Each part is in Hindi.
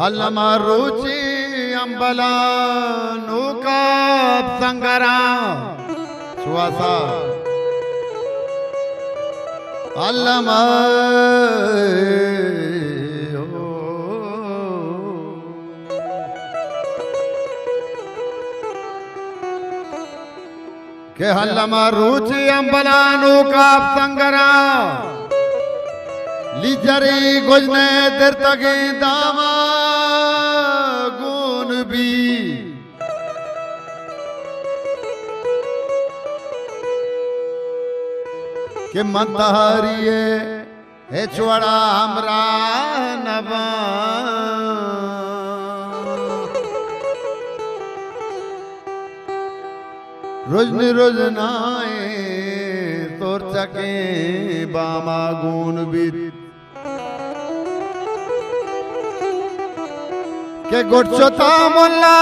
अल्लमा रुचि अंबला नूका संगरा सुवासा अल्लमा के हल्लमा रुचि अंबला नूका संगरा लिजरी गुजने देर तगे दामा गुन भी के मंतहरिए हे चुड़ा हमरा नबा रोजनी रोज नाए तोर चके बामा गुन भी के गुटचोता मुल्ला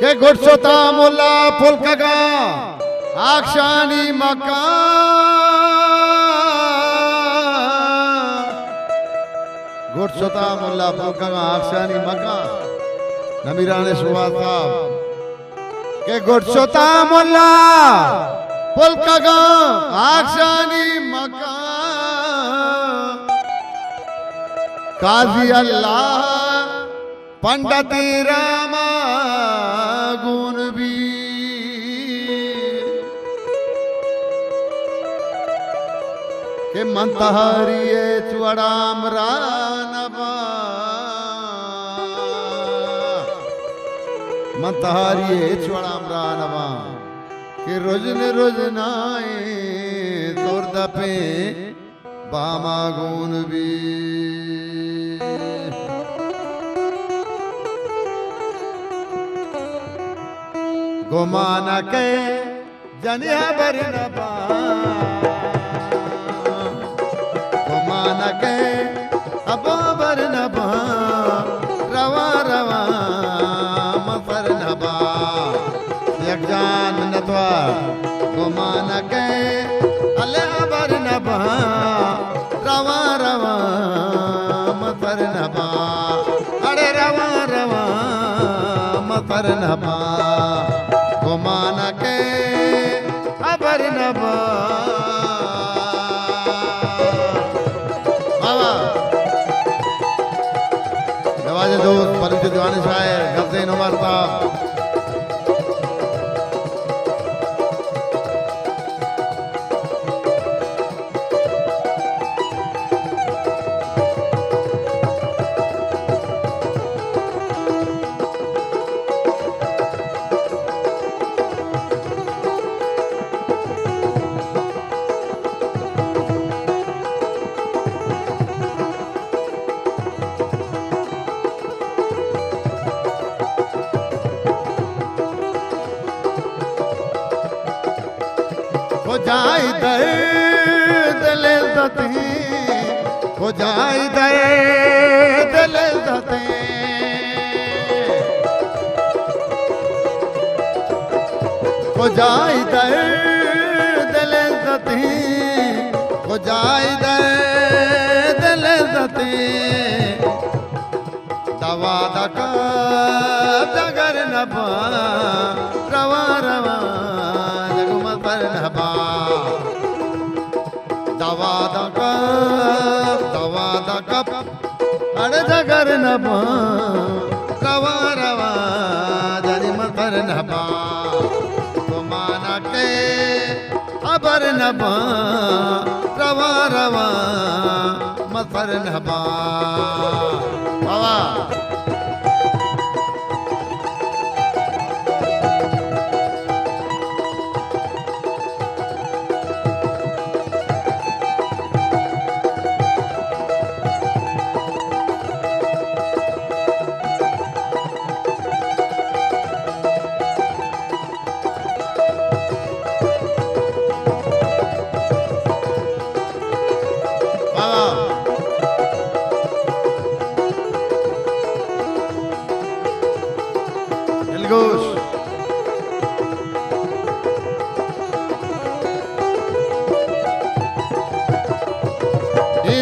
के गुटचोता मुल्ला फुलकगा आक्षानी मका गुटचोता मुल्ला फुलकगा आक्षानी मका नमीराने सुवास साहब के गुटचोता मुल्ला पुलकगा आक्षानी मका काजी अल्लाह पंडित रामा गुण भी के मंतहरिए चुड़ाम रानबा मंतहरिए चुड़ाम रानबा कि रोजन रोजनाए तोर दपे बामा गुन भी गुमान के जनिया बरनबा गुमान के अबो बरनबा रवा रवा मफरनबा एक जान नतवा गुमान के अले अबर नबा रवा रवा मफर नबा अरे रवा रवा मफर नबा गुमान के अबर नबा बाबा नवाजे दोस्त परिचित दीवाने शायर गज़ीन उमर साहब हो जाए दर्द लज़्ज़तें हो जाए दर्द लज़्ज़तें हो जाए दर्द लज़्ज़तें हो जाए दर्द लज़्ज़तें दवा दका जगर नबा रवा रवा जगमतर नबा दवा दका अरे जगर नबा रवा रवा जगमतर नबा गुमाना के अबर नबा रवा रवा मतर नबा बाबा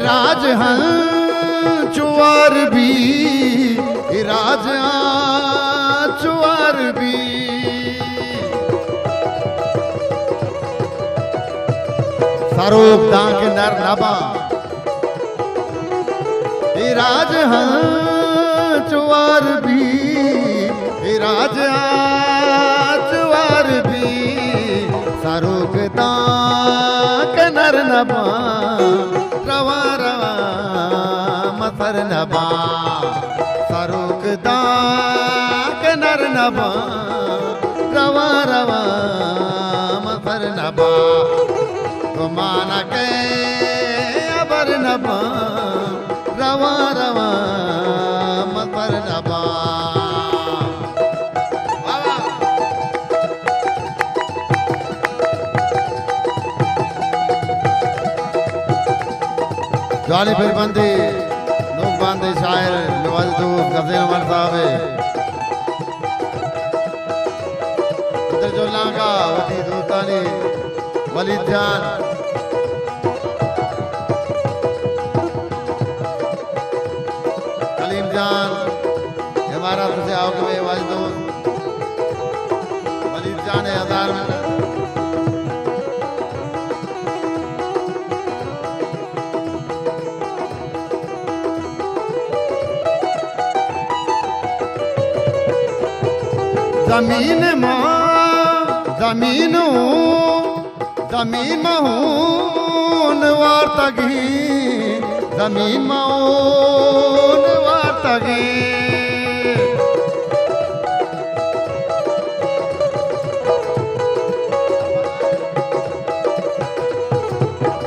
राज चुवार भी राज चुवार भी सरूप दांक नर नबा राज चुवार भी राज चुवार भी सरूप दांक नर नबा रवा रवा मसर नबा सरूप दांक नर नबा रवा रवा मसर नबा मान के अबर नबा रवा रवा मतर नबा गाली फिर बंदी लोग बांधे शायर नवाज दूर गजल नमर साहब इधर जो लागा वती दूतानी वलीद जान कलीम जान हमारा तुझे आओगे में वाजिदो वलीद जान है हजार में जमीन मां जमीन जमीन महून वार्तगी जमीन महून वार्तगी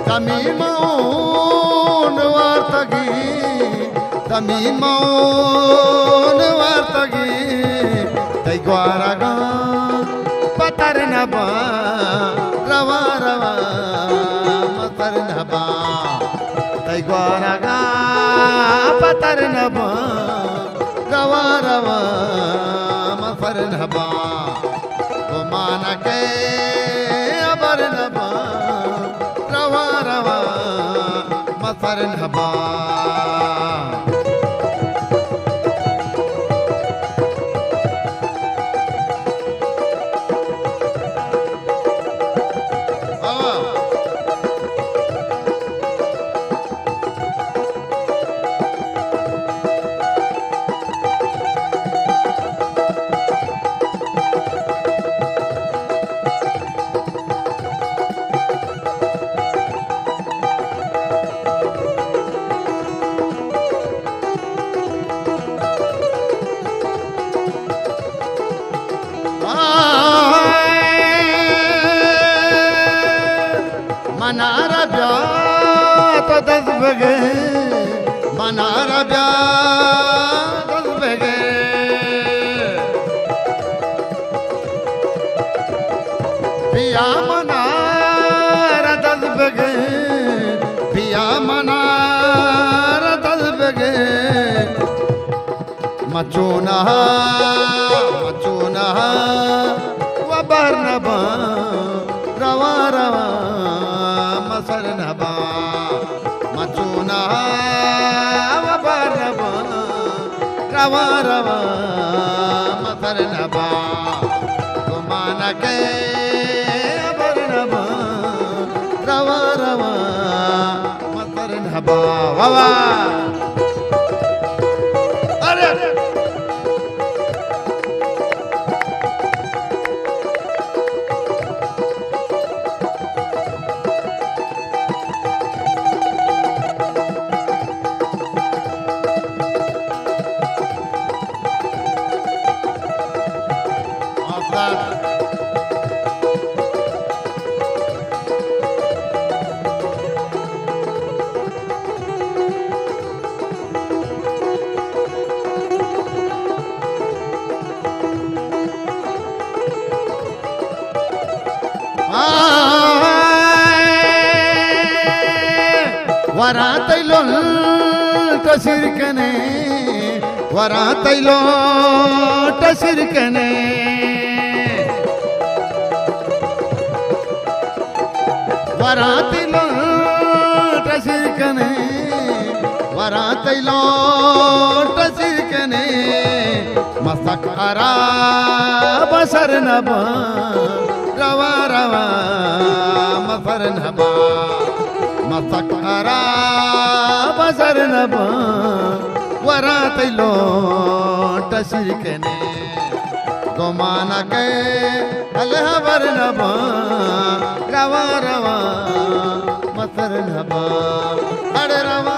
जमीन महून वार्तगी जमीन महून वार्तगी तै ग्वारागा पतर नबा रवा रवा मतर नबा तै ग्वारागा पतर नबा रवा रवा मतर नबा वो मान के अबर नबा रवा रवा मतर नबा मनारा ब्याह तो 10 बजे मनारा ब्याह 10 बजे पिया मनारा 10 बजे पिया मनारा 10 बजे मचूना मचूना वबर नबा रवा रवा मसर नबा मचूना वबर नबा रवा रवा मसर नबा गुमान के अबर नबा रवा रवा मसर नबा वावा अरे वरातैलो तसिरकने वरातैलो तसिरकने वरातैलो तसिरकने वरा तैलो टसिकने मस्तक अरा बसर नबा रवा रवा मसर नबा मस्तक अरा बसर नबा वरा तैलो टसिकने गोमाना के अलहबर नबा रवा रवा मसर नबा अरे रवा